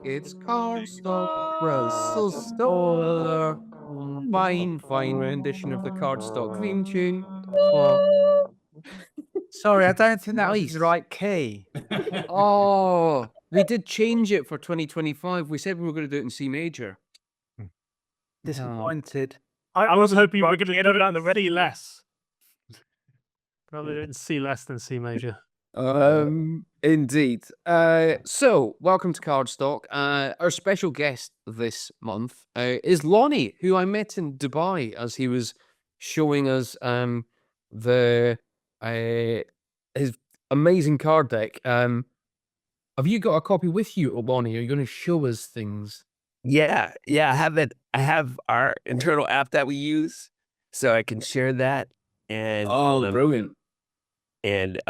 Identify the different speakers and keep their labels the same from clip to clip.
Speaker 1: It's Cardstock Brussels Store. Fine rendition of the Cardstock theme tune. Oh,
Speaker 2: Sorry, I don't think that was the right key.
Speaker 1: oh, we did change it for 2025. We said we were going to do it in C major.
Speaker 2: Disappointed.
Speaker 3: I was hoping we were going to get it on the ready less. Rather than C less than C major.
Speaker 1: Indeed. So welcome to Cardstock. Our special guest this month is Lonny, who I met in Dubai as he was showing us the his amazing card deck. Have you got a copy with you, Lonny? Are you going to show us things?
Speaker 4: Yeah, I have it. I have our internal app that we use, so I can share that. And
Speaker 1: Brilliant.
Speaker 4: and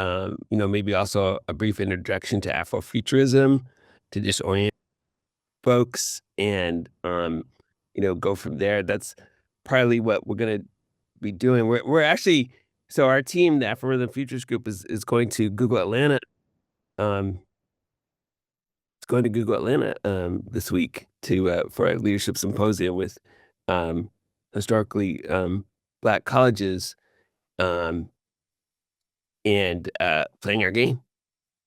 Speaker 4: maybe also a brief introduction to Afrofuturism to just orient folks, and go from there. That's partly what we're gonna be doing. We're actually, so our team, the AfroRhythm Futures Group, is going to Google Atlanta. It's going to Google Atlanta this week to for a leadership symposium with historically Black colleges, and playing our game.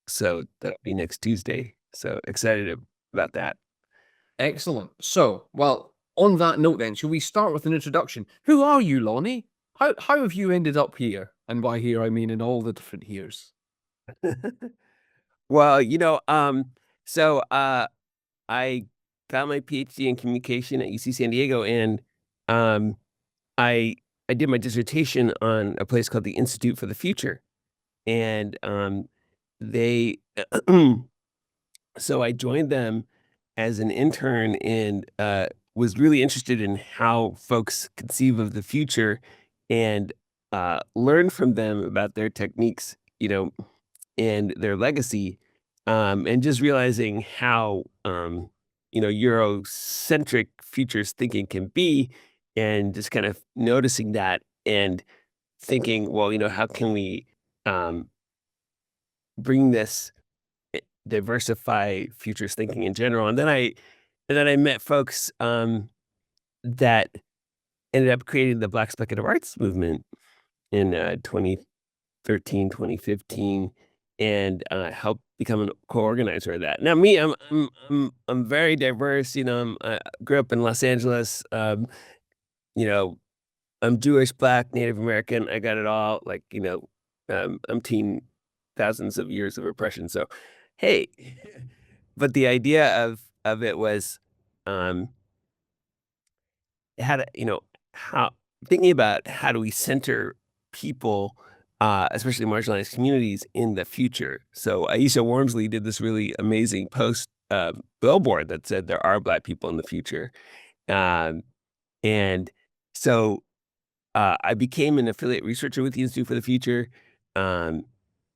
Speaker 4: So that'll be next Tuesday. So excited about that.
Speaker 1: Excellent. So, well, on that note then, shall we start with an introduction? Who are you, Lonny? How have you ended up here? And by here, I mean in all the different heres.
Speaker 4: Well, so I got my PhD in communication at UC San Diego, and I did my dissertation on a place called the Institute for the Future, and they so I joined them as an intern, and was really interested in how folks conceive of the future, and learn from them about their techniques, and their legacy, and just realizing how Eurocentric futures thinking can be, and just kind of noticing that and thinking, well, how can we bring this, diversify futures thinking in general. And then I met folks that ended up creating the Black Speculative Arts movement in 2013, 2015, and helped become a co-organizer of that. Now, me, I'm very diverse. I grew up in Los Angeles. I'm Jewish, Black, Native American. I got it all. Like, I'm teen thousands of years of oppression. So, hey, but the idea of it was, how to, how thinking about how do we center people, especially marginalized communities, in the future. So Aisha Wormsley did this really amazing post billboard that said there are Black people in the future, and so I became an affiliate researcher with the Institute for the Future.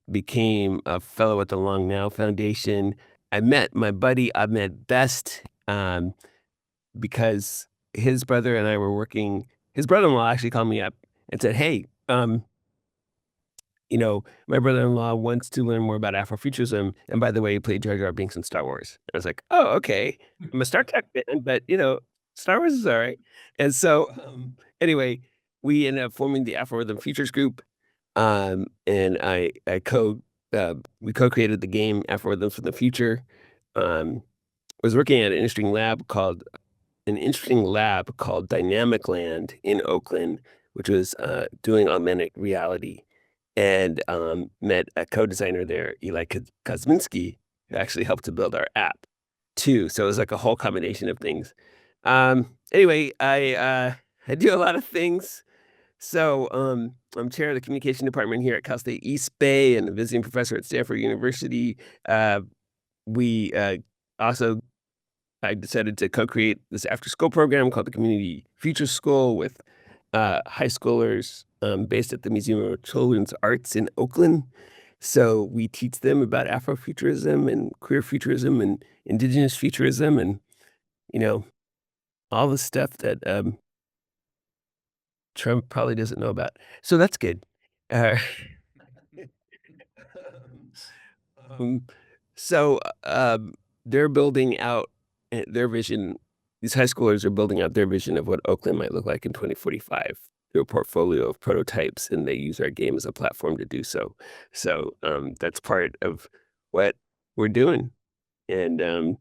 Speaker 4: Became a fellow at the Long Now Foundation. I met my buddy Ahmed Best because his brother and I were working. His brother-in-law actually called me up and said, "Hey, my brother-in-law wants to learn more about Afrofuturism. And by the way, he played Jar Jar Binks in Star Wars." I was like, "Oh, okay. I'm a Star Trek fan, but Star Wars is all right." And so, anyway, we ended up forming the AfroRhythm Futures Group. And we co-created the game AfroRhythms for the Future. Was working at an interesting lab called Dynamic Land in Oakland, which was doing augmented reality, and met a co-designer there, Eli Kosminski, who actually helped to build our app too. So it was like a whole combination of things. Anyway, I do a lot of things. So I'm chair of the communication department here at Cal State East Bay and a visiting professor at Stanford University. I decided to co-create this after-school program called the Community Future School with high schoolers based at the Museum of Children's Arts in Oakland. So we teach them about Afrofuturism and queer futurism and indigenous futurism and, all the stuff that Trump probably doesn't know about. So that's good. So they're building out their vision. These high schoolers are building out their vision of what Oakland might look like in 2045 through a portfolio of prototypes, and they use our game as a platform to do so. So that's part of what we're doing. And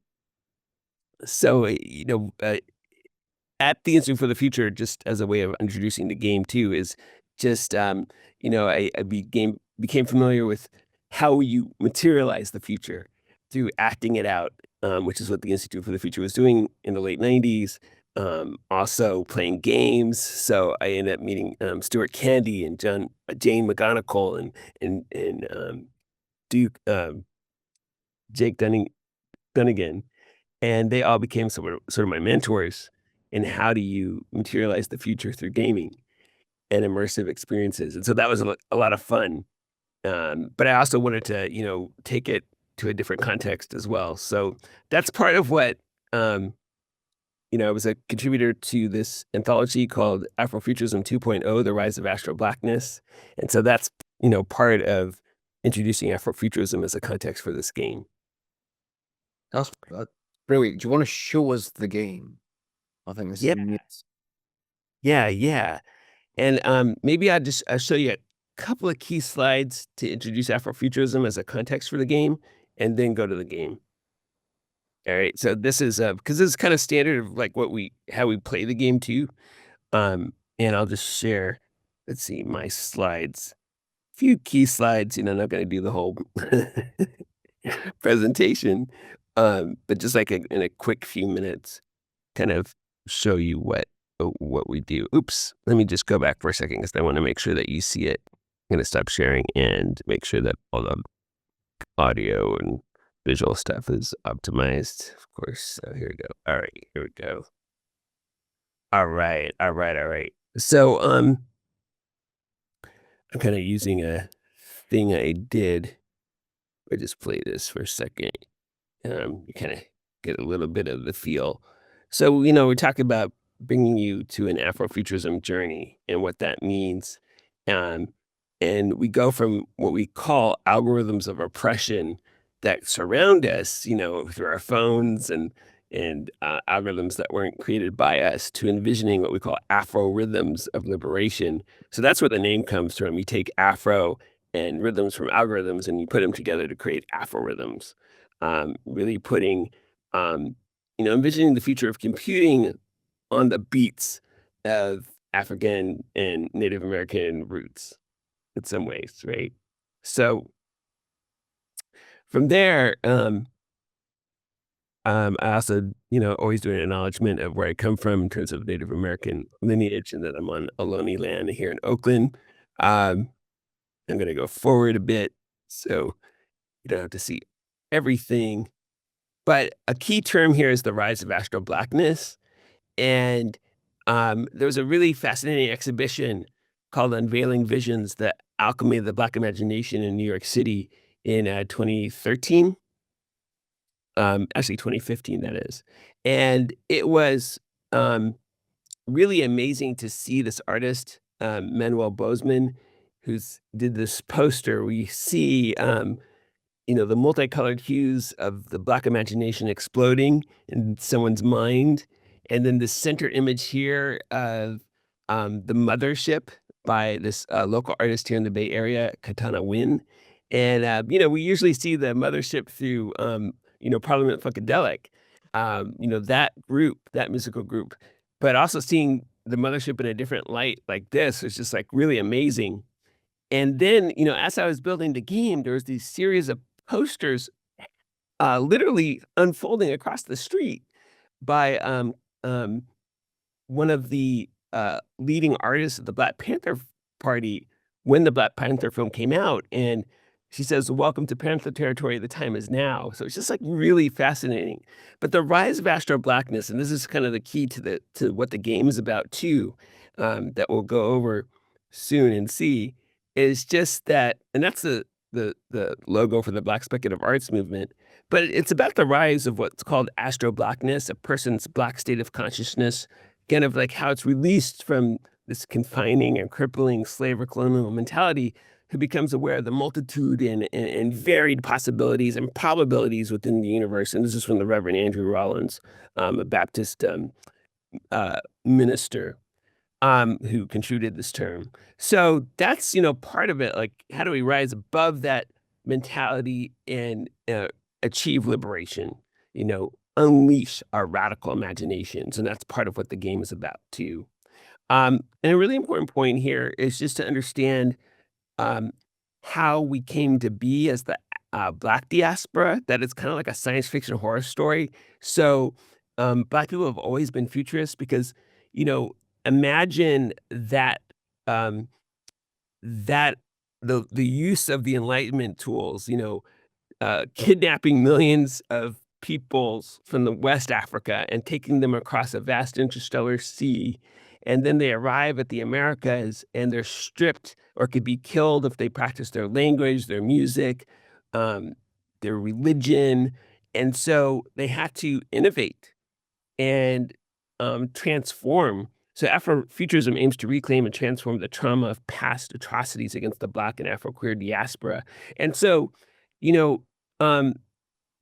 Speaker 4: so, at the Institute for the Future, just as a way of introducing the game too, is just, I became familiar with how you materialize the future through acting it out, which is what the Institute for the Future was doing in the late 90s. Also playing games. So I ended up meeting Stuart Candy and Jane McGonigal and Duke Jake Dunnigan. And they all became sort of my mentors in how do you materialize the future through gaming and immersive experiences. And so that was a lot of fun. But I also wanted to, take it to a different context as well. So that's part of what, I was a contributor to this anthology called Afrofuturism 2.0, The Rise of Astro Blackness. And so that's, part of introducing Afrofuturism as a context for this game.
Speaker 1: That's brilliant. Do you want to show us the game? I think this is neat.
Speaker 4: Yeah. And maybe I'll show you a couple of key slides to introduce Afrofuturism as a context for the game, and then go to the game. All right. So this is because this is kind of standard of like how we play the game too. And I'll just share. Let's see my slides. A few key slides. I'm not going to do the whole presentation, but just like in a quick few minutes, kind of show you what we do. Oops, let me just go back for a second because I want to make sure that you see it. I'm going to stop sharing and make sure that all the audio and visual stuff is optimized, of course. So here we go. All right, here we go. All right. So I'm kind of using a thing I did. I just play this for a second. You kind of get a little bit of the feel. So, we're talking about bringing you to an Afrofuturism journey and what that means. And we go from what we call algorithms of oppression that surround us, through our phones and algorithms that weren't created by us, to envisioning what we call AfroRithms of liberation. So that's where the name comes from. You take Afro and rhythms from algorithms and you put them together to create AfroRithms. Really putting, envisioning the future of computing on the beats of African and Native American roots in some ways, right? So from there, I also, always do an acknowledgement of where I come from in terms of Native American lineage, and that I'm on Ohlone land here in Oakland. I'm going to go forward a bit so you don't have to see everything. But a key term here is the rise of Astro Blackness. And there was a really fascinating exhibition called Unveiling Visions, the Alchemy of the Black Imagination in New York City in 2013. Actually 2015, that is. And it was really amazing to see this artist, Manuel Bozeman, who's did this poster. We see, the multicolored hues of the Black imagination exploding in someone's mind. And then the center image here of the Mothership by this local artist here in the Bay Area, Katana Wynn. And, we usually see the Mothership through, Parliament Funkadelic, that group, that musical group. But also seeing the Mothership in a different light like this was just like really amazing. And then, as I was building the game, there was these series of posters literally unfolding across the street by one of the leading artists of the Black Panther Party when the Black Panther film came out. And she says, "Welcome to Panther territory, the time is now." So it's just like really fascinating. But the rise of Astro Blackness, and this is kind of the key to what the game is about too, that we'll go over soon and see, is just that, and that's the logo for the Black Speculative Arts movement, but it's about the rise of what's called Astro Blackness, a person's Black state of consciousness, kind of like how it's released from this confining and crippling slave or colonial mentality who becomes aware of the multitude and varied possibilities and probabilities within the universe. And this is from the Reverend Andrew Rollins, a Baptist minister who contributed this term. So that's, part of it. Like, how do we rise above that mentality and achieve liberation? Unleash our radical imaginations. And that's part of what the game is about, too. And a really important point here is just to understand how we came to be as the Black diaspora, that it's kind of like a science fiction horror story. So Black people have always been futurists because, imagine that that the use of the Enlightenment tools, kidnapping millions of peoples from the West Africa and taking them across a vast interstellar sea. And then they arrive at the Americas and they're stripped or could be killed if they practice their language, their music, their religion. And so they have to innovate and transform. So Afrofuturism aims to reclaim and transform the trauma of past atrocities against the Black and Afro-queer diaspora. And so,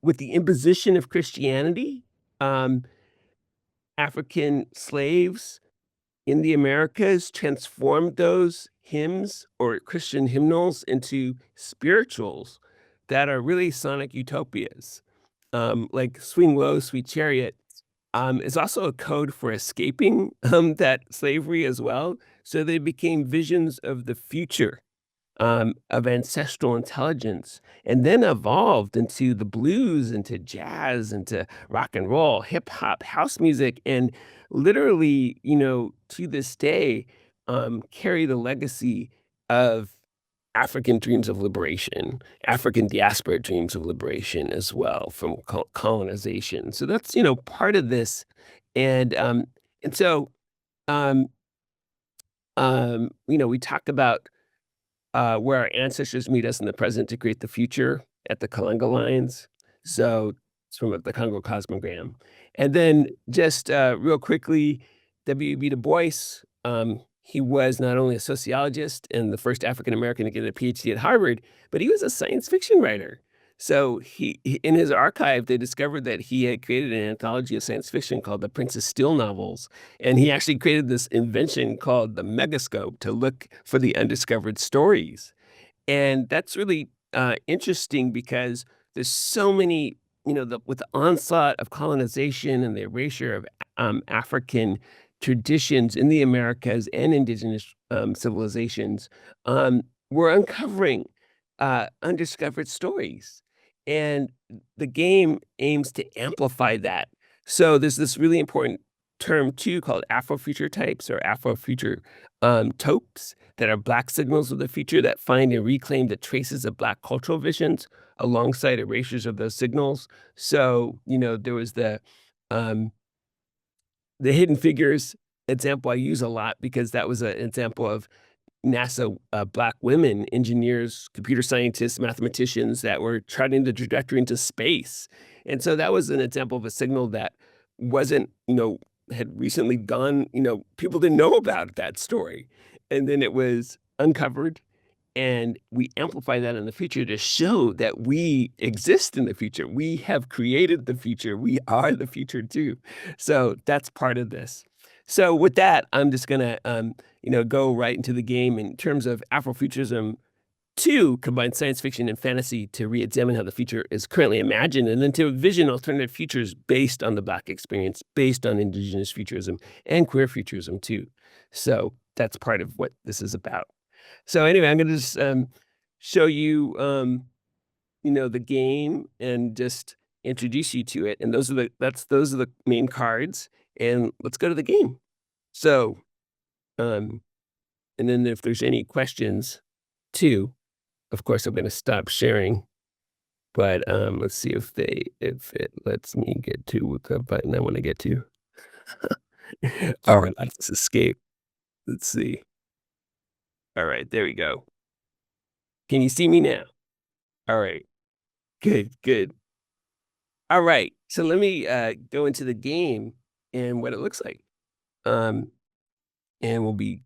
Speaker 4: with the imposition of Christianity, African slaves in the Americas transformed those hymns or Christian hymnals into spirituals that are really sonic utopias. Like Swing Low, Sweet Chariot is also a code for escaping that slavery as well. So they became visions of the future, of ancestral intelligence, and then evolved into the blues, into jazz, into rock and roll, hip hop, house music, and literally, to this day, carry the legacy of African dreams of liberation, African diaspora dreams of liberation as well from colonization. So that's, part of this. And so, we talk about where our ancestors meet us in the present to create the future at the Kalinga lines. So it's from the Congo Cosmogram. And then just real quickly, W.E.B. Du Bois, he was not only a sociologist and the first African-American to get a PhD at Harvard, but he was a science fiction writer. So he in his archive, they discovered that he had created an anthology of science fiction called the Princess Steele novels. And he actually created this invention called the megascope to look for the undiscovered stories. And that's really interesting because there's so many, with the onslaught of colonization and the erasure of African traditions in the Americas and indigenous civilizations, we're uncovering undiscovered stories. And the game aims to amplify that. So there's this really important term too called Afrofuture types or Afrofuture topes that are Black signals of the future that find and reclaim the traces of Black cultural visions alongside erasures of those signals. So, there was the Hidden Figures example I use a lot because that was an example of NASA Black women, engineers, computer scientists, mathematicians that were charting the trajectory into space. And so that was an example of a signal that wasn't, had recently gone, people didn't know about that story. And then it was uncovered and we amplify that in the future to show that we exist in the future. We have created the future. We are the future too. So that's part of this. So with that, I'm just going to, go right into the game in terms of Afrofuturism 2, combine science fiction and fantasy to re-examine how the future is currently imagined, and then to envision alternative futures based on the Black experience, based on indigenous futurism and queer futurism too. So that's part of what this is about. So anyway, I'm going to just show you, the game and just introduce you to it. And those are the main cards. And let's go to the game. So, and then if there's any questions too, of course, I'm going to stop sharing. But let's see if it lets me get to the button I want to get to. All right, let's escape. Let's see. All right, there we go. Can you see me now? All right, good. All right, so let me go into the game and what it looks like. And we'll be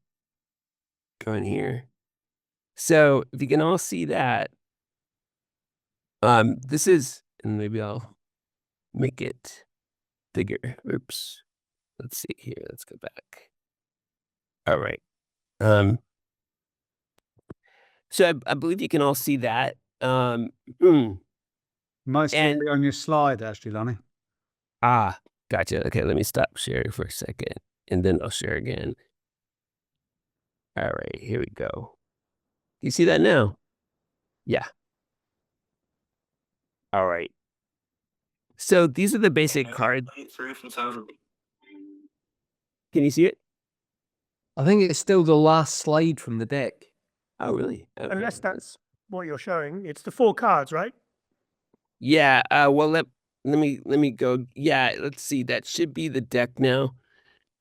Speaker 4: going here. So if you can all see that, this is, and maybe I'll make it bigger. Oops. Let's see here. Let's go back. All right. So I believe you can all see that.
Speaker 2: Most
Speaker 4: And-
Speaker 2: on your slide, actually, Lonny.
Speaker 4: Gotcha. Okay, let me stop sharing for a second, and then I'll share again. All right, here we go. You see that now? Yeah. All right. So these are the basic cards. Can you see it?
Speaker 1: I think it's still the last slide from the deck.
Speaker 4: Oh, really? Okay.
Speaker 3: Unless that's what you're showing. It's the 4 cards, right?
Speaker 4: Yeah. Well, let me go. Yeah. Let's see. That should be the deck now.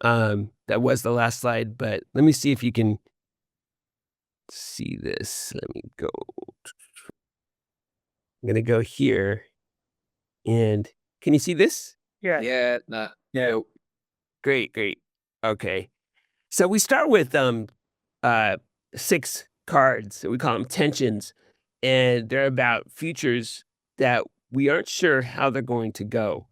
Speaker 4: That was the last slide, but let me see if you can see this. Let me go. I'm gonna go here, and can you see this?
Speaker 3: Yeah.
Speaker 1: Yeah, nah.
Speaker 2: Yeah.
Speaker 4: Great. Okay. So we start with 6 cards. We call them tensions, and they're about futures that we aren't sure how they're going to go.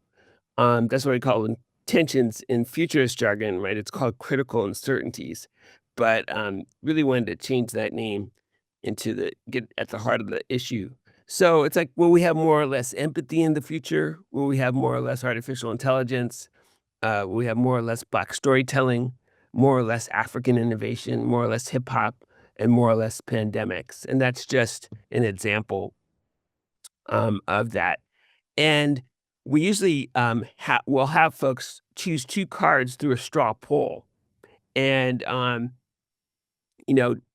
Speaker 4: That's what we call them tensions in futurist jargon, right? It's called critical uncertainties. But really wanted to change that name into get at the heart of the issue. So it's like, will we have more or less empathy in the future? Will we have more or less artificial intelligence? Will we have more or less Black storytelling? More or less African innovation? More or less hip hop? And more or less pandemics? And that's just an example of that. And we usually will have folks choose 2 cards through a straw poll. And,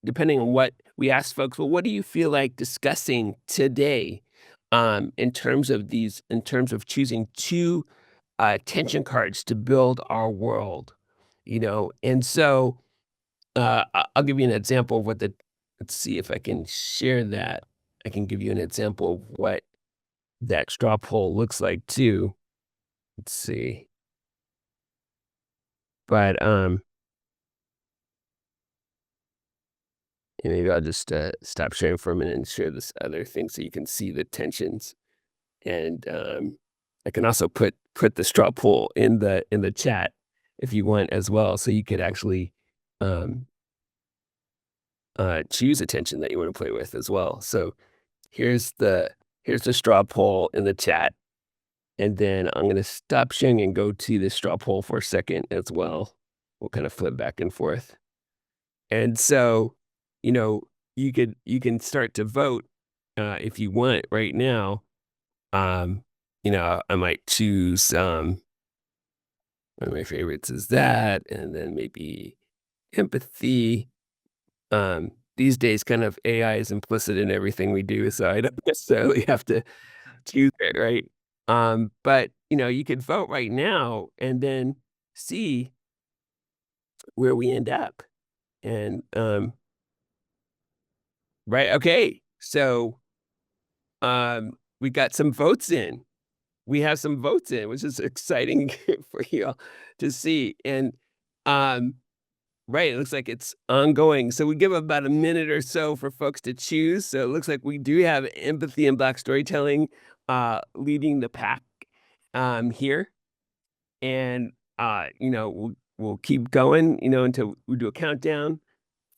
Speaker 4: depending on what we ask folks, well, what do you feel like discussing today in terms of choosing 2 tension cards to build our world, And so I'll give you an example of let's see if I can share that. I can give you an example of what that straw poll looks like too. Let's see. But maybe I'll just stop sharing for a minute and share this other thing so you can see the tensions. And I can also put the straw poll in the chat if you want as well, so you could actually choose a tension that you want to play with as well. So here's the straw poll in the chat. And then I'm going to stop sharing and go to the straw poll for a second as well. We'll kind of flip back and forth. And so, you can start to vote if you want right now. I might choose one of my favorites is that, and then maybe empathy. These days, kind of AI is implicit in everything we do, so I don't necessarily have to choose it, right? But you could vote right now and then see where we end up. And right, okay. So we got some votes in. We have some votes in, which is exciting for you all to see. And right, it looks like it's ongoing. So we give about a minute or so for folks to choose. So it looks like we do have empathy and Black storytelling leading the pack here. And we'll keep going, until we do a countdown.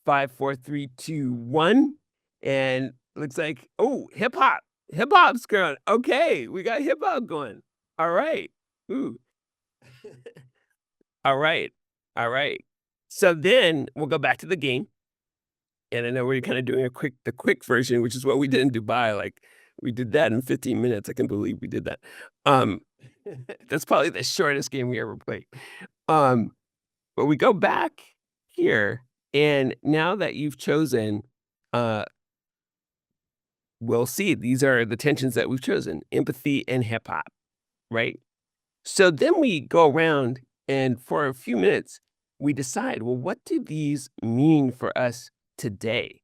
Speaker 4: 5, 4, 3, 2, 1. And looks like, hip hop's going. Okay, we got hip hop going. All right. Ooh. All right. So then we'll go back to the game. And I know we're kind of doing the quick version, which is what we did in Dubai. Like we did that in 15 minutes. I can believe we did that. That's probably the shortest game we ever played. But we go back here, and now that you've chosen, we'll see these are the tensions that we've chosen: empathy and hip hop, right? So then we go around, and for a few minutes, we decide, well, what do these mean for us today?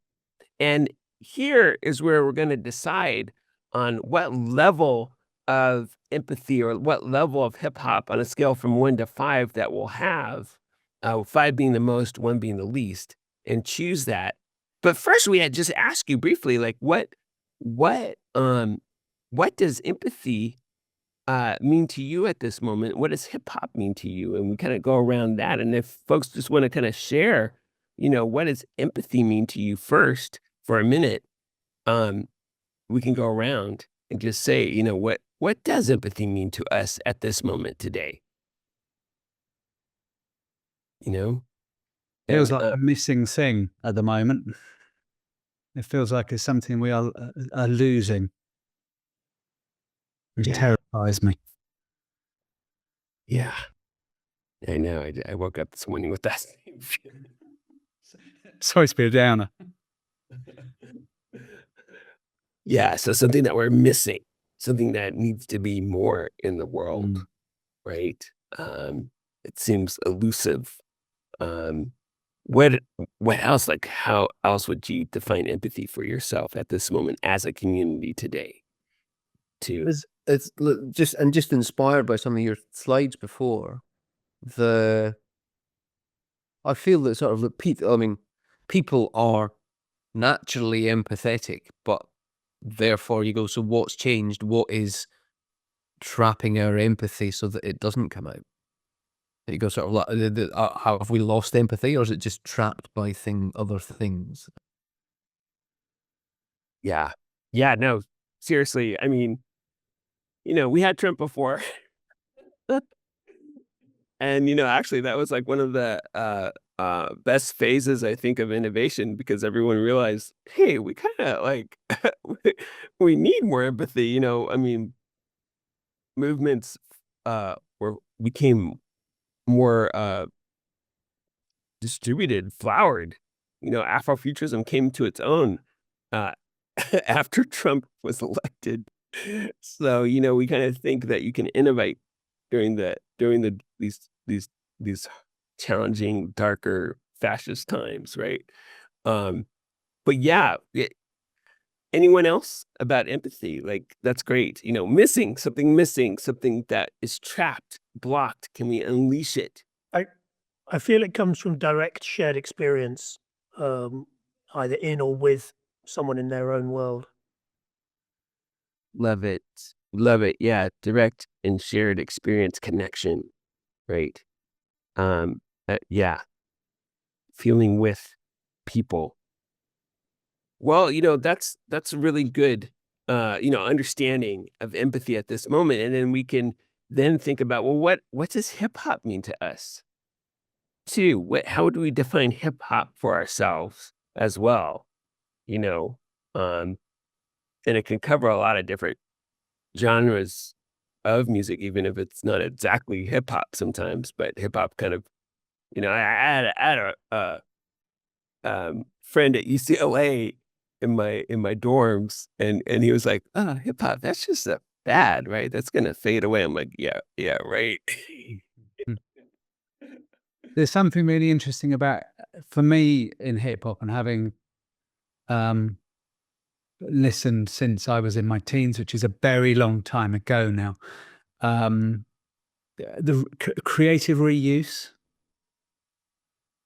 Speaker 4: And here is where we're going to decide on what level of empathy or what level of hip hop on a scale from 1 to 5 that we'll have, 5 being the most, 1 being the least, and choose that. But first, we had just ask you briefly, like, what does empathy mean to you at this moment? What does hip hop mean to you? And we kind of go around that. And if folks just want to kind of share, what does empathy mean to you first for a minute? We can go around and just say, what does empathy mean to us at this moment today?
Speaker 2: Feels
Speaker 4: And,
Speaker 2: like a missing thing at the moment. It feels like it's something we are losing. It terrifies me.
Speaker 4: Yeah. I know. I woke up this morning with that same feeling.
Speaker 2: Sorry to be a downer.
Speaker 4: Yeah, so something that we're missing, something that needs to be more in the world, right? It seems elusive. What else? Like, how else would you define empathy for yourself at this moment as a community today?
Speaker 1: It's just inspired by some of your slides before. I feel that sort of people are naturally empathetic, but therefore you go, so what's changed? What is trapping our empathy so that it doesn't come out? You go sort of like, how have we lost empathy, or is it just trapped by other things?
Speaker 4: Yeah. Yeah, no, seriously. I mean, we had Trump before. And, actually, that was like one of the best phases, I think, of innovation, because everyone realized, hey, we kind of like, we need more empathy. I mean, movements became more distributed, flowered. Afrofuturism came to its own uh, after Trump was elected. So, we kind of think that you can innovate during these challenging, darker fascist times, right? But yeah, anyone else about empathy? Like, that's great. Missing something that is trapped, blocked. Can we unleash it?
Speaker 3: I feel it comes from direct shared experience, either in or with someone in their own world.
Speaker 4: Love it. Love it. Yeah. Direct and shared experience connection. Right. Yeah. Feeling with people. Well, that's a really good, understanding of empathy at this moment. And then we can then think about, well, what does hip hop mean to us? Too. How do we define hip hop for ourselves as well? You know, um, and it can cover a lot of different genres of music, even if it's not exactly hip hop sometimes, but hip hop kind of, I had a friend at UCLA in my dorms, and he was like, "Oh, hip hop, that's just a fad, right? That's gonna fade away." I'm like, yeah, right.
Speaker 2: There's something really interesting about, for me, in hip hop, and having listened since I was in my teens, which is a very long time ago now. The creative reuse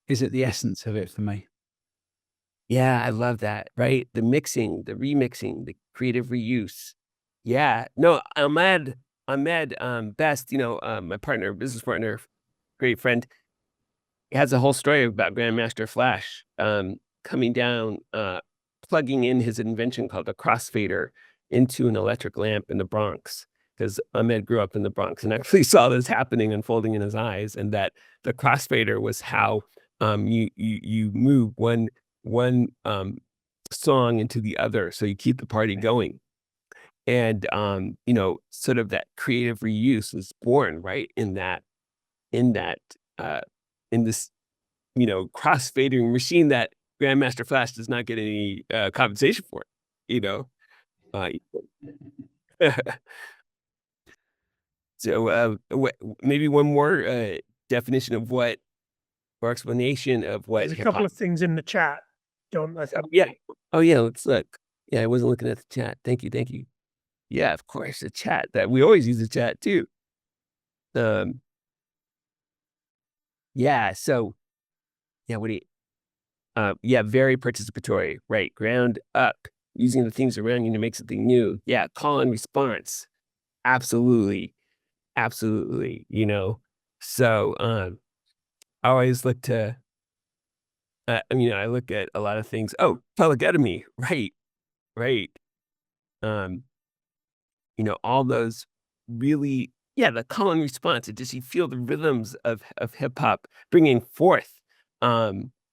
Speaker 2: is at the essence of it for me.
Speaker 4: Yeah, I love that, right? The mixing, the remixing, the creative reuse. Yeah. No, Ahmed, Best, my partner, business partner, great friend, he has a whole story about Grandmaster Flash coming down, plugging in his invention called a crossfader into an electric lamp in the Bronx. Because Ahmed grew up in the Bronx and actually saw this happening, unfolding in his eyes, and that the crossfader was how you move one song into the other, so you keep the party going. And sort of that creative reuse was born right in this crossfading machine that Grandmaster Flash does not get any compensation for. So maybe one more definition of what, or explanation of what
Speaker 3: There's a
Speaker 4: hip-hop.
Speaker 3: couple of things in the chat, John. I think.
Speaker 4: Yeah. Oh yeah. Let's look. Yeah, I wasn't looking at the chat. Thank you. Yeah, of course, the chat. That we always use the chat too. Yeah. So, yeah. Yeah, very participatory, right? Ground up, using the things around you to make something new. Yeah, call and response. Absolutely. Absolutely. So I always look to, I look at a lot of things. Oh, polygamy. Right. Right. Um, all those really, yeah, the call and response. It just, you feel the rhythms of hip hop bringing forth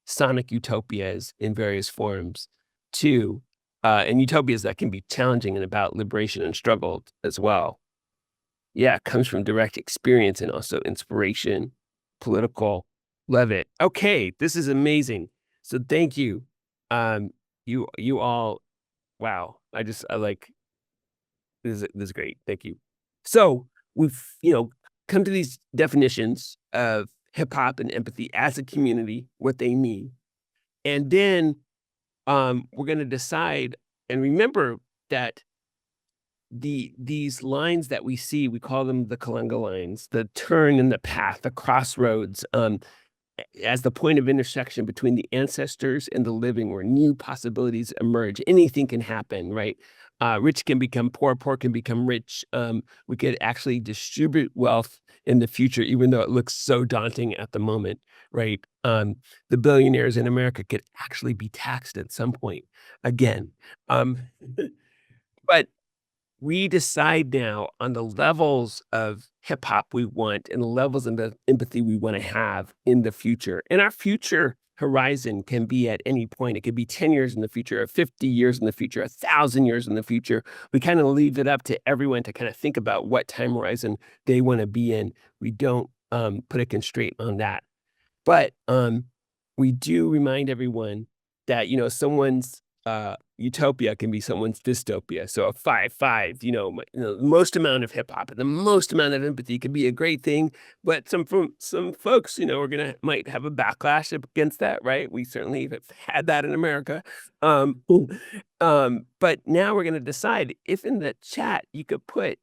Speaker 4: sonic utopias in various forms too. And utopias that can be challenging and about liberation and struggle as well. Yeah, it comes from direct experience and also inspiration, political. Love it. Okay, this is amazing. So thank you. You all, wow. I like, this is great. Thank you. So we've, come to these definitions of hip hop and empathy as a community, what they mean. And then we're going to decide and remember that these lines that we see, we call them the Kalunga lines, the turn in the path, the crossroads, as the point of intersection between the ancestors and the living, where new possibilities emerge. Anything can happen, right? Rich can become poor, poor can become rich. We could actually distribute wealth in the future, even though it looks so daunting at the moment, right? The billionaires in America could actually be taxed at some point again. But we decide now on the levels of hip hop we want and the levels of the empathy we want to have in the future. And our future horizon can be at any point. It could be 10 years in the future, or 50 years in the future, 1,000 years in the future. We kind of leave it up to everyone to kind of think about what time horizon they want to be in. We don't put a constraint on that. But we do remind everyone that, someone's utopia can be someone's dystopia. So a 5-5, the most amount of hip hop and the most amount of empathy could be a great thing. But some folks, might have a backlash against that, right? We certainly have had that in America. But now we're gonna decide if in the chat you could put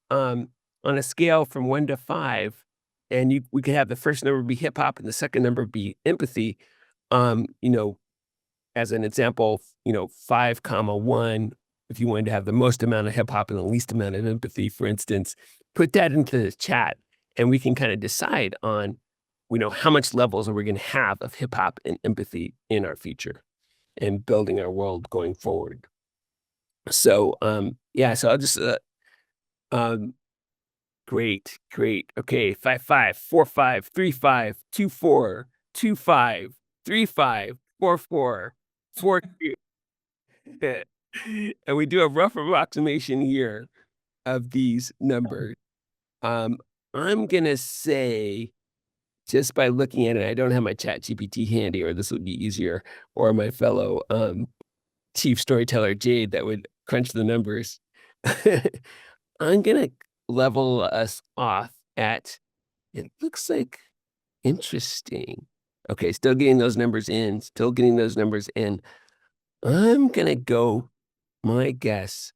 Speaker 4: on a scale from 1 to 5, and we could have the first number be hip hop and the second number be empathy. You know, as an example, 5, 1, if you wanted to have the most amount of hip hop and the least amount of empathy, for instance, put that into the chat and we can kind of decide on, how much levels are we going to have of hip hop and empathy in our future and building our world going forward. So, so I'll just, great. Okay. 5-5, 4-5, 3-5, 2-4, 2-5, 3-5, 4-4, 4-2. And we do a rough approximation here of these numbers. I'm gonna say, just by looking at it, I don't have my chat GPT handy, or this would be easier, or my fellow chief storyteller Jade that would crunch the numbers. I'm gonna level us off at, it looks like, interesting. Okay, still getting those numbers in, I'm gonna go, my guess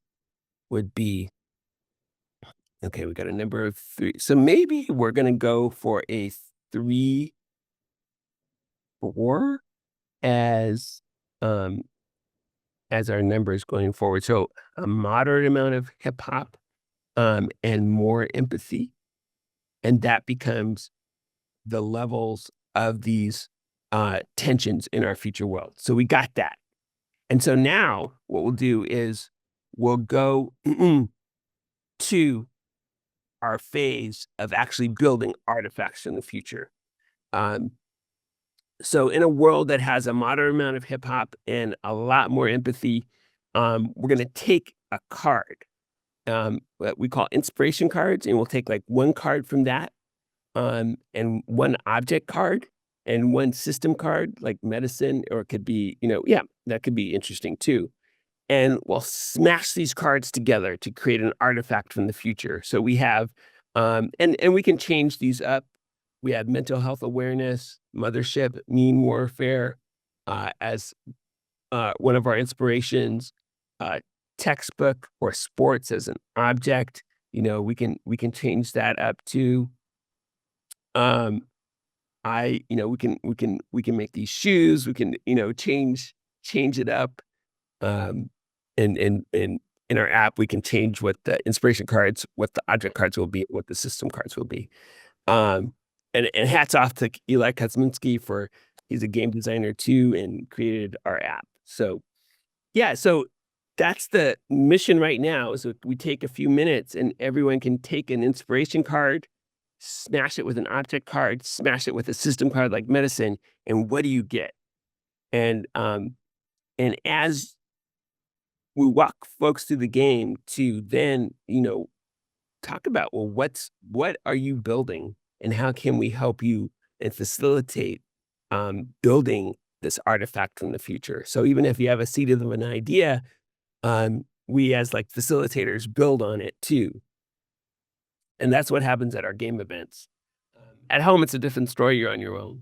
Speaker 4: would be, okay, we got a number of 3. So maybe we're gonna go for a 3-4 as our numbers going forward. So a moderate amount of hip hop and more empathy. And that becomes the levels of these tensions in our future world. So we got that. And so now what we'll do is we'll go to our phase of actually building artifacts in the future. So in a world that has a moderate amount of hip hop and a lot more empathy, we're going to take a card that we call inspiration cards, and we'll take like one card from that, and one object card and one system card, like medicine, or it could be, that could be interesting too. And we'll smash these cards together to create an artifact from the future. So we have, and we can change these up. We have mental health awareness, mothership, mean warfare as one of our inspirations, textbook or sports as an object. We can change that up too. we can make these shoes, we can, change it up. And in our app, we can change what the inspiration cards, what the object cards will be, what the system cards will be. And hats off to Eli Kosminski he's a game designer too and created our app. So yeah, so that's the mission right now. So we take a few minutes and everyone can take an inspiration card, smash it with an object card, smash it with a system card like medicine, and what do you get? And as we walk folks through the game to then, talk about, well, what are you building and how can we help you and facilitate building this artifact from the future? So even if you have a seed of an idea, we as like facilitators build on it too. And that's what happens at our game events. At home, it's a different story. You're on your own.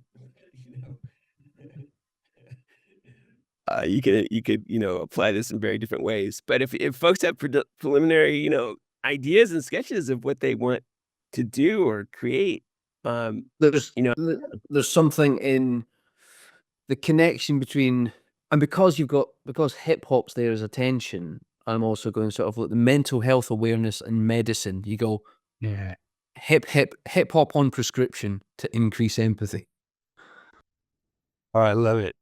Speaker 4: You could apply this in very different ways. But if folks have preliminary ideas and sketches of what they want to do or create,
Speaker 1: there's something in the connection between, and because hip hop's there as attention, I'm also going sort of like the mental health awareness and medicine. You go,
Speaker 2: Yeah.
Speaker 1: hip hop on prescription to increase empathy.
Speaker 4: Oh, I love it.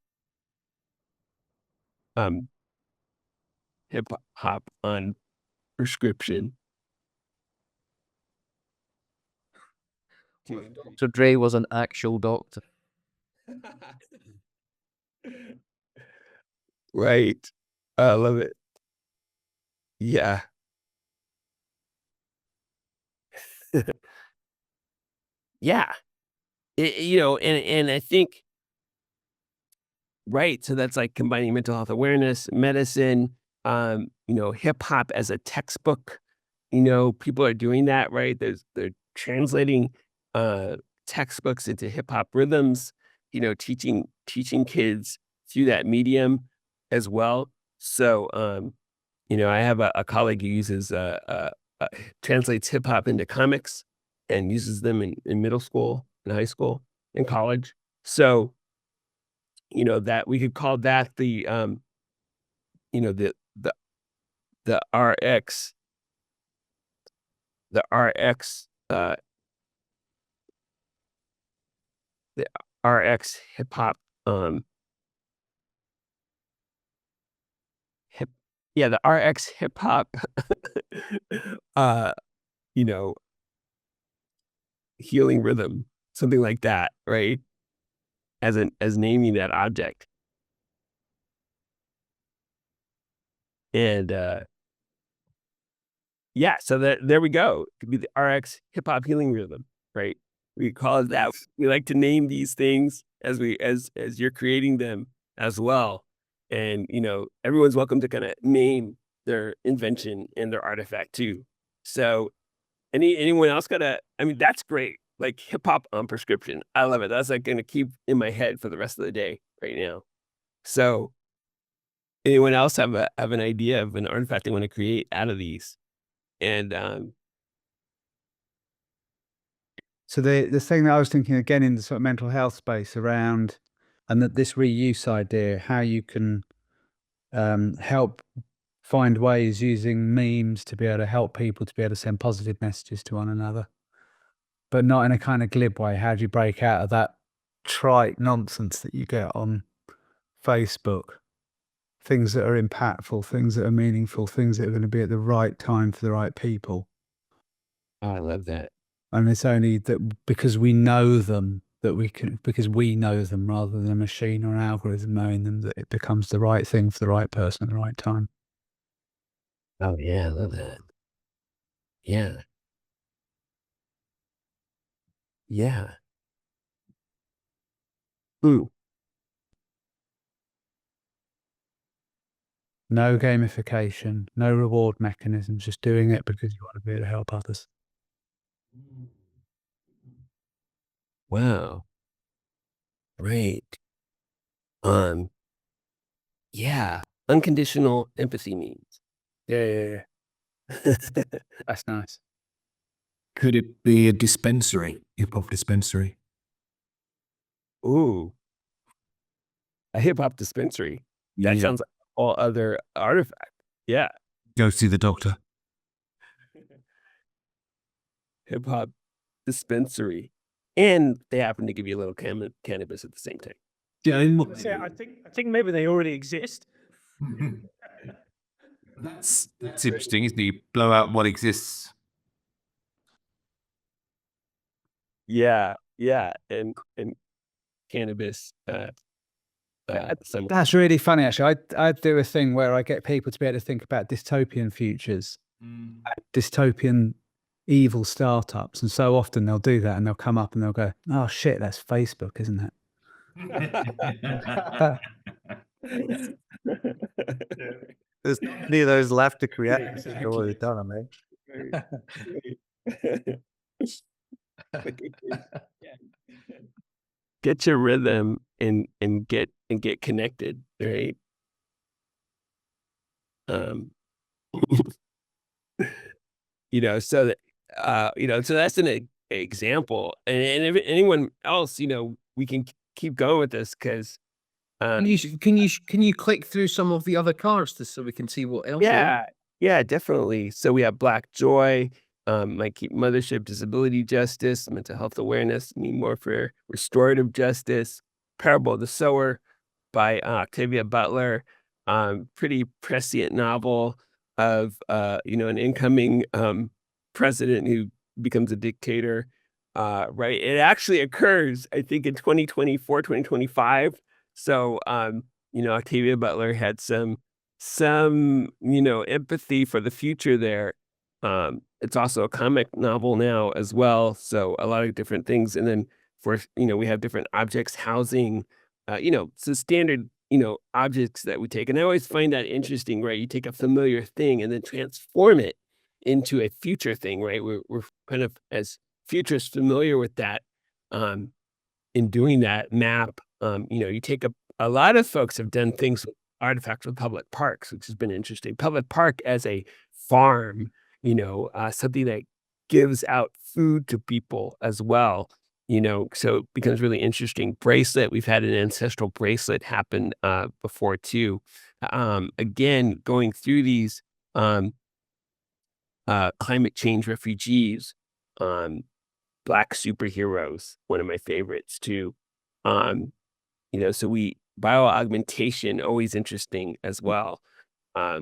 Speaker 4: Hip hop on prescription.
Speaker 1: So Dre was an actual doctor.
Speaker 4: Right. I love it. Yeah. Yeah. And I think, right. So that's like combining mental health awareness, medicine, hip hop as a textbook. People are doing that, right? They're translating textbooks into hip hop rhythms, teaching kids through that medium as well. So, I have a colleague who uses translates hip hop into comics and uses them in middle school, in high school, in college. So, that we could call that the the RX, the RX, the RX hip hop, the RX hip hop, healing rhythm, something like that, right? As naming that object. And so there we go. It could be the RX hip hop healing rhythm, right? We call it that. We like to name these things as you're creating them as well. And everyone's welcome to kind of name their invention and their artifact too. So anyone else that's great. Like hip hop on prescription. I love it. That's like gonna keep in my head for the rest of the day right now. So anyone else have an idea of an artifact they want to create out of these? And
Speaker 2: So the thing that I was thinking again in the sort of mental health space around, and that this reuse idea, how you can help find ways using memes to be able to help people to be able to send positive messages to one another, but not in a kind of glib way. How do you break out of that trite nonsense that you get on Facebook? Things that are impactful, things that are meaningful, things that are going to be at the right time for the right people.
Speaker 4: oh, I love that.
Speaker 2: And it's only that because we know them because we know them rather than a machine or an algorithm knowing them, that it becomes the right thing for the right person at the right time.
Speaker 4: Oh yeah, I love that. Yeah. Yeah. Ooh.
Speaker 2: No gamification, no reward mechanism, just doing it because you want to be able to help others.
Speaker 4: Wow. Right. Yeah. Unconditional empathy means.
Speaker 2: Yeah. That's nice.
Speaker 5: Could it be a dispensary, hip hop dispensary?
Speaker 4: Ooh, a hip hop dispensary. That
Speaker 5: Yeah.
Speaker 4: sounds like all other artifact. Yeah,
Speaker 5: Go see the doctor.
Speaker 4: hip hop dispensary, and they happen to give you a little cannabis at the same time.
Speaker 5: Yeah,
Speaker 3: So I think maybe they already exist.
Speaker 5: that's interesting, isn't it? You blow out what exists.
Speaker 4: Yeah, yeah, and cannabis. At the same.
Speaker 2: That's really funny, actually. I do a thing where I get people to be able to think about dystopian futures, dystopian evil startups, and so often they'll do that, and they'll come up and they'll go, "Oh shit, that's Facebook, isn't it?"
Speaker 6: There's many of those left to create. It's already done, I mean.
Speaker 4: Get your rhythm and get connected, right? You know, so that so that's an example, and if anyone else, we can keep going with this because
Speaker 1: Can you click through some of the other cards so we can see what else?
Speaker 4: yeah, definitely. So we have Black Joy, might keep mothership, disability justice, mental health awareness, need more for restorative justice, Parable of the Sower by Octavia Butler, pretty prescient novel of an incoming president who becomes a dictator. Right, it actually occurs, I think, in 2024, 2025. So Octavia Butler had some empathy for the future there. It's also a comic novel now as well, so a lot of different things. And then we have different objects, housing, so standard objects that we take. And I always find that interesting, right? You take a familiar thing and then transform it into a future thing, right? We're kind of, as futurists, familiar with that. In doing that map, you take a lot of folks have done things with artifacts with public parks, which has been interesting. Public park as a farm, something that gives out food to people as well, so it becomes really interesting. Bracelet, we've had an ancestral bracelet happen before too. Again, going through these climate change refugees, Black superheroes, one of my favorites too. So bioaugmentation, always interesting as well. I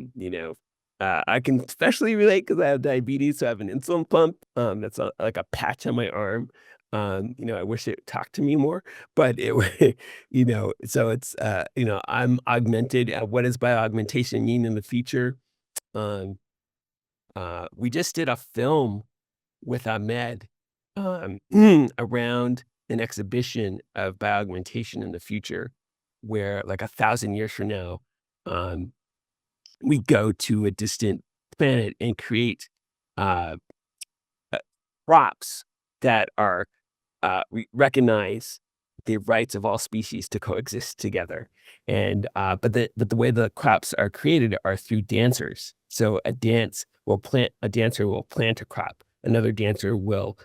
Speaker 4: can especially relate because I have diabetes, so I have an insulin pump. That's like a patch on my arm. I wish it talked to me more, but it, so it's, I'm augmented. What does bioaugmentation mean in the future? We just did a film with Ahmed around an exhibition of bioaugmentation in the future, where like 1,000 years from now, we go to a distant planet and create crops that are recognize the rights of all species to coexist together. And but the way the crops are created are through dancers. So a dancer will plant a crop. Another dancer will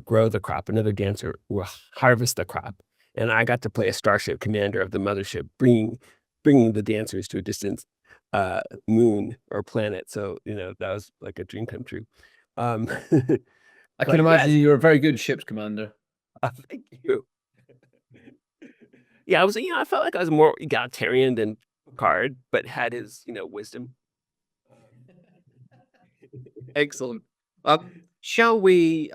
Speaker 4: grow the crop. Another dancer will harvest the crop. And I got to play a starship commander of the mothership, bringing the dancers to a distant moon or planet. So that was like a dream come true.
Speaker 1: I can imagine you're a very good ship's commander.
Speaker 4: Thank you. Yeah, I felt like I was more egalitarian than Picard, but had his wisdom.
Speaker 1: Excellent. Shall we?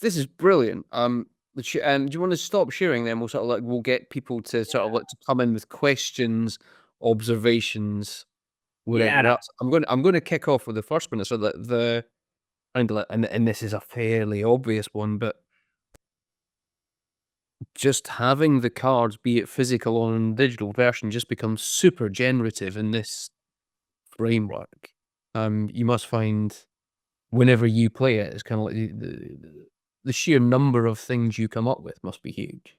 Speaker 1: This is brilliant. And do you want to stop sharing them? We'll we'll get people to to come in with questions, observations, whatever.
Speaker 4: Yeah.
Speaker 1: I'm going to kick off with the first one. So that and this is a fairly obvious one, but just having the cards, be it physical or in digital version, just becomes super generative in this framework. You must find whenever you play it, it's kind of like the sheer number of things you come up with must be huge.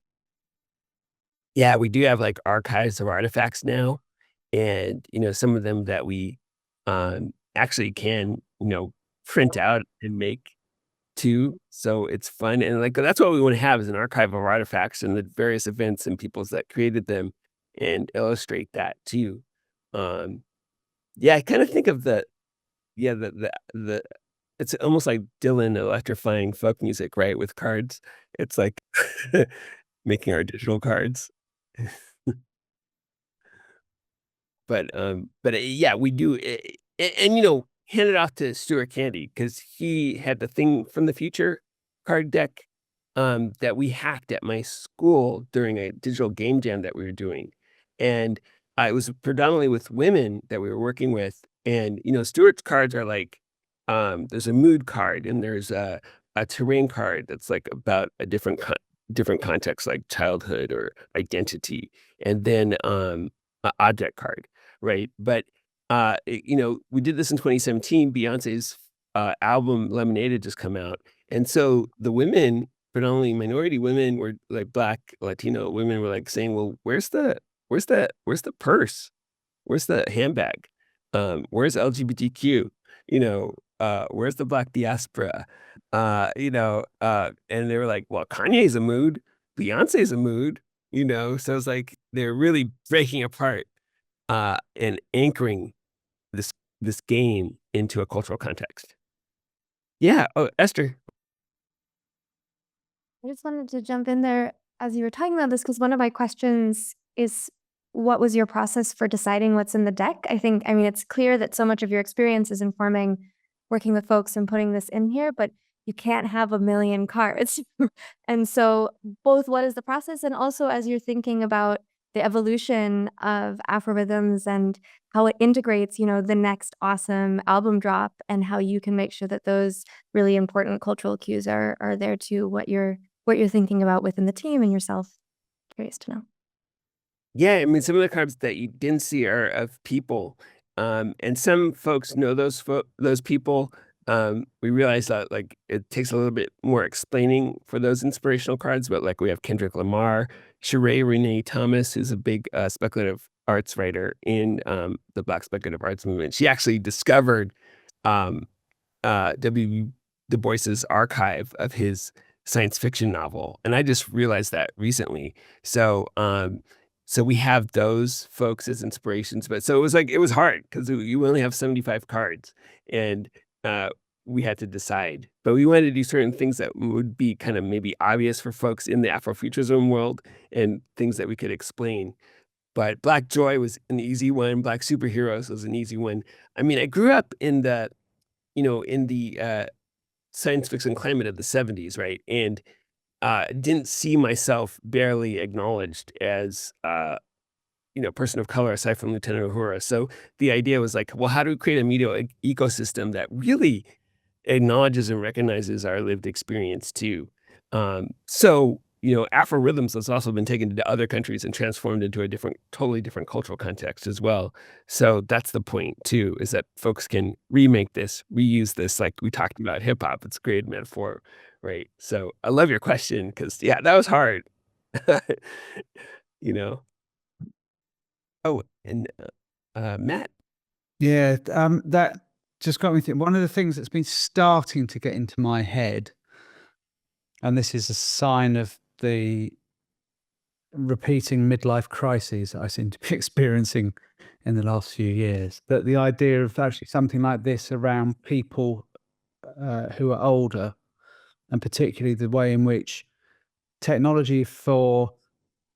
Speaker 4: Yeah, we do have like archives of artifacts now, and some of them that we actually can print out and make too. So it's fun. And like, that's what we want to have is an archive of artifacts and the various events and peoples that created them and illustrate that too. Yeah, I kind of think of the it's almost like Dylan electrifying folk music, right? With cards. It's like making our digital cards. But yeah, we do. And, you know, hand it off to Stuart Candy because he had the Thing from the Future card deck that we hacked at my school during a digital game jam that we were doing. And it was predominantly with women that we were working with. And, you know, Stuart's cards are like, there's a mood card and there's a terrain card that's like about a different context, like childhood or identity. And then an object card, right? But you know, we did this in 2017. Beyonce's album Lemonade had just come out, and so the women, predominantly minority women, were like Black, Latino women, were like saying, "Well, where's the purse? Where's the handbag? Where's LGBTQ? You know, where's the Black diaspora? You know," and they were like, "Well, Kanye's a mood, Beyonce's a mood." You know, so it's like they're really breaking apart and anchoring this game into a cultural context. Yeah. Oh, Esther.
Speaker 7: I just wanted to jump in there as you were talking about this, because one of my questions is, what was your process for deciding what's in the deck? I mean, it's clear that so much of your experience is informing working with folks and putting this in here, but you can't have a million cards. And so both, what is the process? And also, as you're thinking about the evolution of AfroRithms and how it integrates, you know, the next awesome album drop, and how you can make sure that those really important cultural cues are there too, what you're thinking about within the team and yourself. Curious to know.
Speaker 4: Yeah, I mean, some of the cards that you didn't see are of people, and some folks know those people. We realize that like it takes a little bit more explaining for those inspirational cards, but like we have Kendrick Lamar, Sheree Renee Thomas, who's a big speculative arts writer in the Black speculative arts movement. She actually discovered W. Du Bois's archive of his science fiction novel, and I just realized that recently. So we have those folks as inspirations, but so it was hard because you only have 75 cards, and we had to decide. But we wanted to do certain things that would be kind of maybe obvious for folks in the Afrofuturism world and things that we could explain. But Black Joy was an easy one. Black Superheroes was an easy one. I mean, I grew up in the science fiction climate of the 70s, right? And didn't see myself barely acknowledged as person of color aside from Lieutenant Uhura. So the idea was like, well, how do we create a media ecosystem that really acknowledges and recognizes our lived experience too? So AfroRithms has also been taken to other countries and transformed into a totally different cultural context as well. So that's the point too, is that folks can remake this, reuse this, like we talked about hip hop. It's a great metaphor, right? So I love your question because that was hard. Oh, and Matt.
Speaker 2: Yeah, that just got me thinking. One of the things that's been starting to get into my head, and this is a sign of the repeating midlife crises that I seem to be experiencing in the last few years, that the idea of actually something like this around people who are older, and particularly the way in which technology for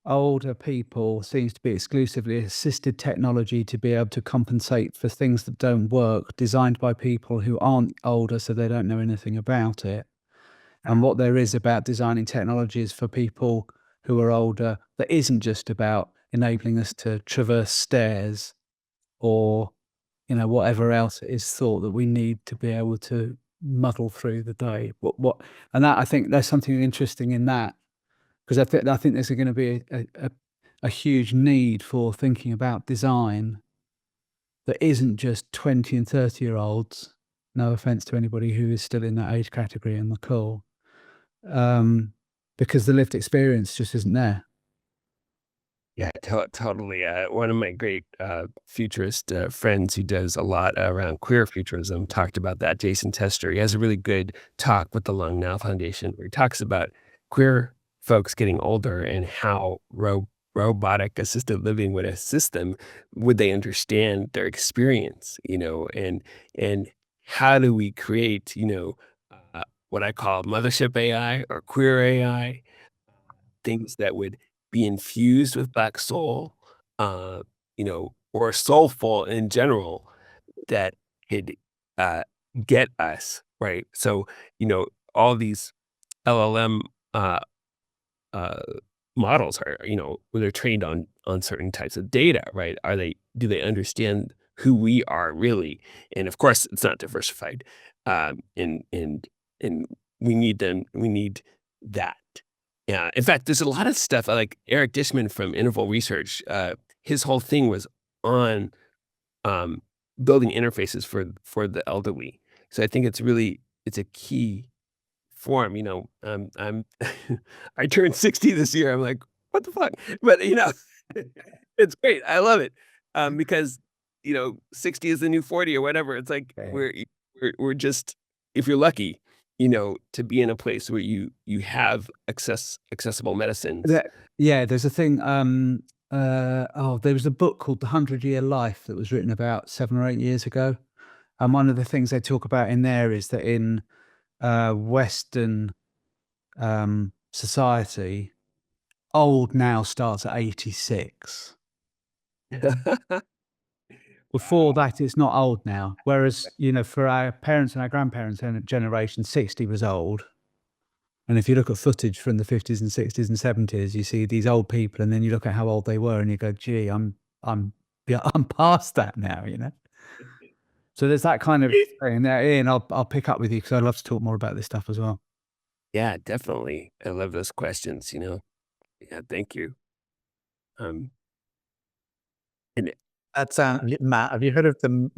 Speaker 2: older people seems to be exclusively assisted technology to be able to compensate for things that don't work, designed by people who aren't older, so they don't know anything about it. And what there is about designing technologies for people who are older that isn't just about enabling us to traverse stairs or whatever else it is thought that we need to be able to muddle through the day. And that, I think there's something interesting in that, because I think there's going to be a huge need for thinking about design that isn't just 20 and 30-year-olds. No offense to anybody who is still in that age category in the call, because the lived experience just isn't there.
Speaker 4: Yeah, totally. One of my great futurist friends who does a lot around queer futurism talked about that. Jason Tester. He has a really good talk with the Lung Now Foundation where he talks about queer folks getting older and how robotic assisted living would assist them. Would they understand their experience? And how do we create, what I call mothership AI or queer AI, things that would be infused with Black soul, or soulful in general that could uh, get us, right? So, all these LLM uh, uh, models are, when they're trained on certain types of data, right? Do they understand who we are really? And of course, it's not diversified. And we need them. We need that. Yeah. In fact, there's a lot of stuff like Eric Dishman from Interval Research. His whole thing was on um, building interfaces for the elderly. So I think it's a key form. I'm I turned 60 this year. I'm like, what the fuck? But it's great. I love it because 60 is the new 40 or whatever. It's like we're just, if you're lucky, to be in a place where you have accessible medicines.
Speaker 2: There's a thing. There was a book called The 100-Year Life that was written about 7 or 8 years ago, and one of the things they talk about in there is that in Western society, old now starts at 86. Before that, it's not old now. Whereas, for our parents and our grandparents' generation, 60 was old. And if you look at footage from the 50s and 60s and 70s, you see these old people, and then you look at how old they were, and you go, "Gee, I'm past that now," So there's that kind of thing. Now, Ian, I'll pick up with you because I'd love to talk more about this stuff as well.
Speaker 4: Yeah, definitely. I love those questions. Yeah, thank you. And
Speaker 6: That's Matt. Have you heard of the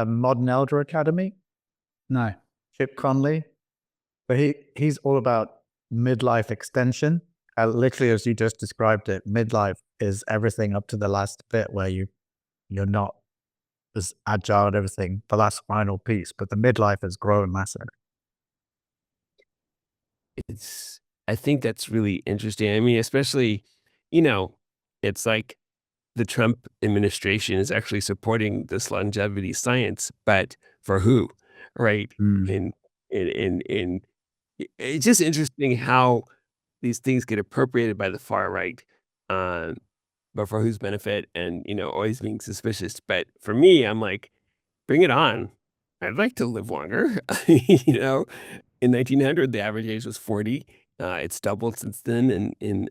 Speaker 6: Modern Elder Academy?
Speaker 2: No.
Speaker 6: Chip Conley, but he's all about midlife extension. Literally, as you just described it, midlife is everything up to the last bit where you're not as agile and everything. The last final piece, but the midlife is growing massive.
Speaker 4: I think that's really interesting. I mean, especially, it's like the Trump administration is actually supporting this longevity science, but for who, right? And it's just interesting how these things get appropriated by the far right, but for whose benefit, and always being suspicious. But for me, I'm like, bring it on. I'd like to live longer. In 1900, the average age was 40. It's doubled since then in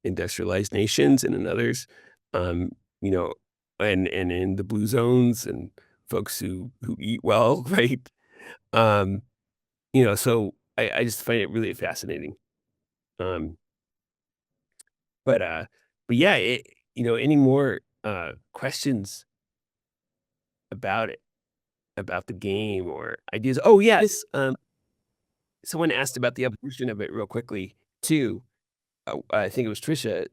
Speaker 4: industrialized nations and in others, and in the blue zones and folks who eat well, right? So I just find it really fascinating. But yeah, any more questions about it, about the game or ideas? Oh yeah, someone asked about the evolution of it real quickly too. I think it was Trisha.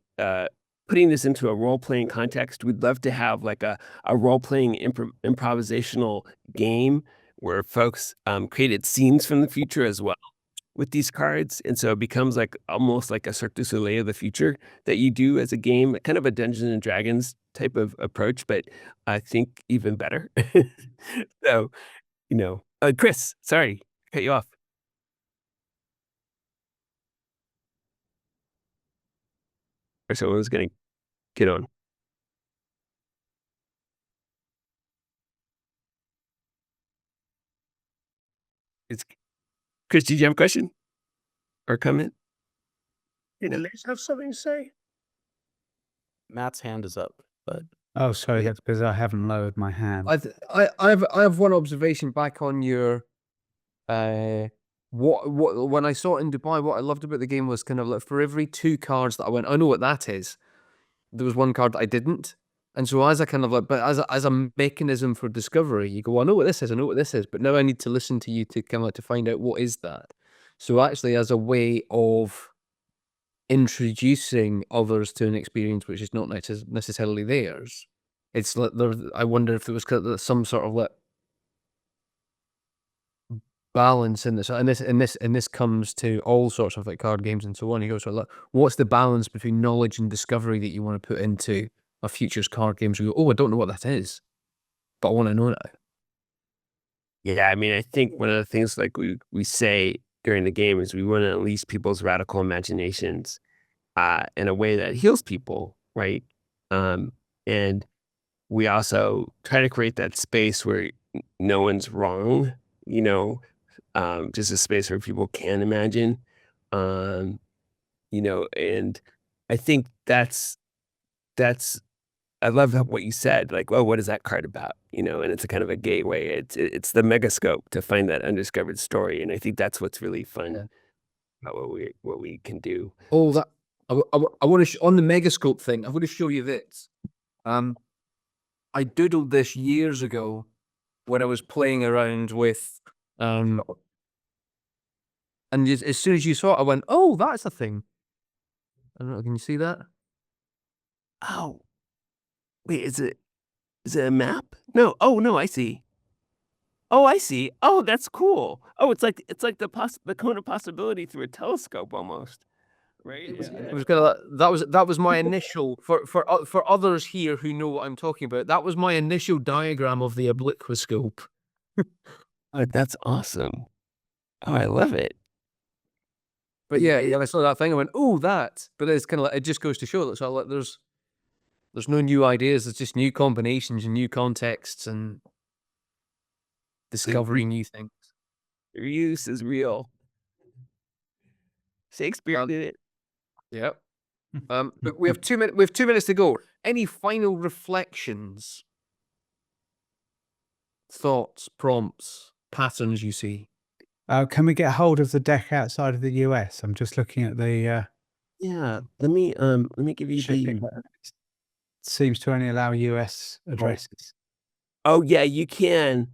Speaker 4: Putting this into a role-playing context, we'd love to have like a role-playing improvisational game where folks created scenes from the future as well with these cards. And so it becomes like almost like a Cirque du Soleil of the future that you do as a game, kind of a Dungeons and Dragons type of approach, but I think even better. So, Chris, sorry, cut you off. Or someone was going to get on. Chris, did you have a question or comment?
Speaker 3: Did Liz have something to say?
Speaker 6: Matt's hand is up, but
Speaker 2: Oh, sorry, that's because I haven't lowered my hand.
Speaker 1: I have one observation back on your what when I saw it in Dubai, what I loved about the game was kind of like for every 2 cards that I went, I know what that is, there was 1 card that I didn't. And so as a kind of like, but as a mechanism for discovery, you go, I know what this is, I know what this is, but now I need to listen to you to come out to find out what is that. So actually as a way of introducing others to an experience which is not necessarily theirs. It's like I wonder if there was some sort of like balance in this, and this comes to all sorts of like card games and so on. You go, so like, what's the balance between knowledge and discovery that you want to put into a future's card games? You go, oh, I don't know what that is, but I want to know now.
Speaker 4: Yeah, I mean, I think one of the things like we say during the game is we want to unleash people's radical imaginations in a way that heals people, right? And we also try to create that space where no one's wrong, you know, just a space where people can imagine, you know, and I think that's I love what you said, like, well, what is that card about? You know, and it's a kind of a gateway. It's the megascope to find that undiscovered story, and I think that's what's really fun about what we can do.
Speaker 1: Oh, that I want to on the megascope thing. I want to show you this. I doodled this years ago when I was playing around with, and as soon as you saw it, I went, "Oh, that's a thing." I don't know. Can you see that?
Speaker 4: Oh, wait, is it a map? No. Oh, no, I see. Oh, I see. Oh, that's cool. Oh, it's like the cone of possibility through a telescope almost. Right?
Speaker 1: It was kind of that was my initial for others here who know what I'm talking about. That was my initial diagram of the obliquoscope.
Speaker 4: Oh, that's awesome. Oh, I love it.
Speaker 1: But yeah, I saw that thing. I went, "Oh, that!" But it's kind of like it just goes to show that. So like, there's no new ideas. There's just new combinations and new contexts and discovering new things.
Speaker 4: Reuse is real. Shakespeare did it.
Speaker 1: Yep. But we have 2 minutes. We have 2 minutes to go. Any final reflections, thoughts, prompts, patterns you see?
Speaker 2: Can we get hold of the deck outside of the US? I'm just looking at the
Speaker 4: Yeah. Let me give you
Speaker 2: shipping.
Speaker 4: the.
Speaker 2: It seems to only allow US addresses.
Speaker 4: Oh yeah, you can.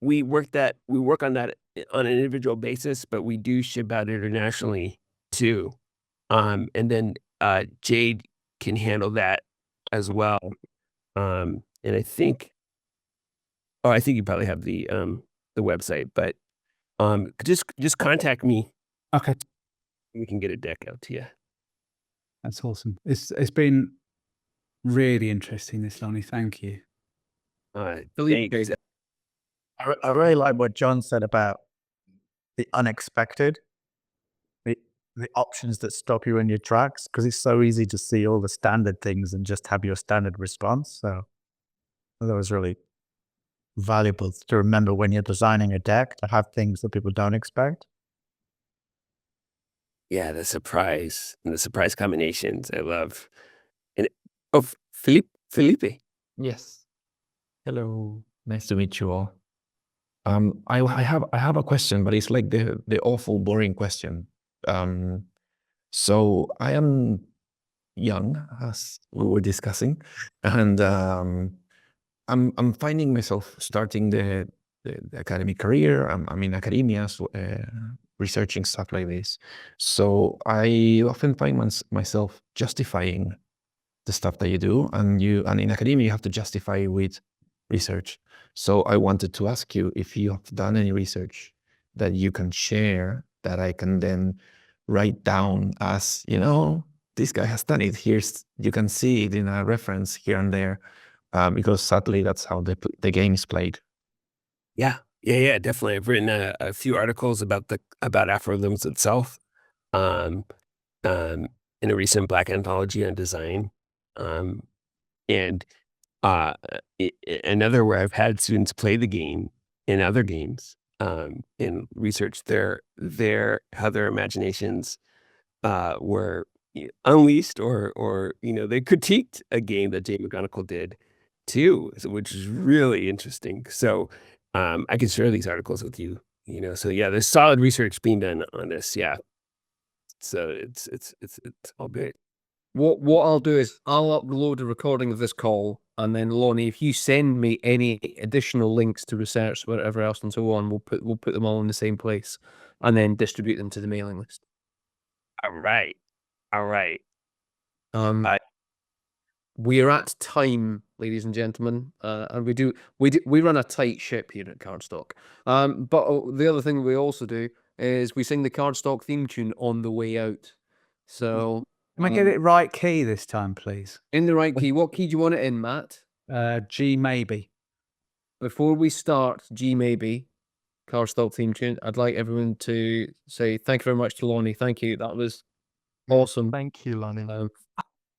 Speaker 4: We work on that on an individual basis, but we do ship out internationally too. And then Jade can handle that as well. And I think you probably have the website, but just contact me.
Speaker 2: Okay,
Speaker 4: We can get a deck out to you.
Speaker 2: that's awesome. It's been really interesting, this, Lonny. Thank you.
Speaker 4: Thanks.
Speaker 6: I really like what John said about the unexpected, the options that stop you in your tracks, because it's so easy to see all the standard things and just have your standard response. So that was really valuable to remember when you're designing a deck, to have things that people don't expect.
Speaker 4: Yeah, the surprise and the surprise combinations I love. And oh, Felipe.
Speaker 8: Yes. Hello. Nice to meet you all. I have a question, but it's like the awful boring question. So I am young, as we were discussing, and I'm finding myself starting the academic career. I'm in academia, so, researching stuff like this. So I often find myself justifying the stuff that you do, and in academia you have to justify with research. So I wanted to ask you if you have done any research that you can share that I can then write down as, this guy has done it. You can see it in a reference here and there, because sadly that's how the game is played.
Speaker 4: Yeah, definitely. I've written a few articles about AfroRithms itself, in a recent Black anthology on design, and another where I've had students play the game in other games, and research how their imaginations were unleashed, or they critiqued a game that Jay McGonigal did too, which is really interesting. So I can share these articles with you. So yeah, there's solid research being done on this. Yeah, so it's all good.
Speaker 1: What I'll do is I'll upload a recording of this call, and then Lonny, if you send me any additional links to research, whatever else and so on, we'll put them all in the same place, and then distribute them to the mailing list.
Speaker 4: All right. All right.
Speaker 1: Um, we're at time, ladies and gentlemen, and we run a tight ship here at Cardstock. But the other thing we also do is we sing the Cardstock theme tune on the way out. So
Speaker 2: Can I get it right key this time, please?
Speaker 1: in the right key. What key do you want it in, Matt?
Speaker 2: G maybe.
Speaker 1: Before we start G maybe, Cardstock theme tune, I'd like everyone to say thank you very much to Lonny. Thank you. That was awesome.
Speaker 6: Thank you, Lonny.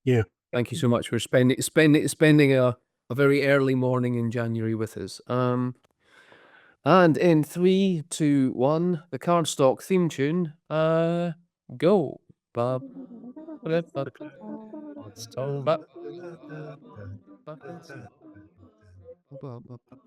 Speaker 3: Yeah.
Speaker 1: Thank you so much for spending a very early morning in January with us. And in 3, 2, 1, the Cardstock theme tune. Go. Ba- ba- ba- ba- ba- ba-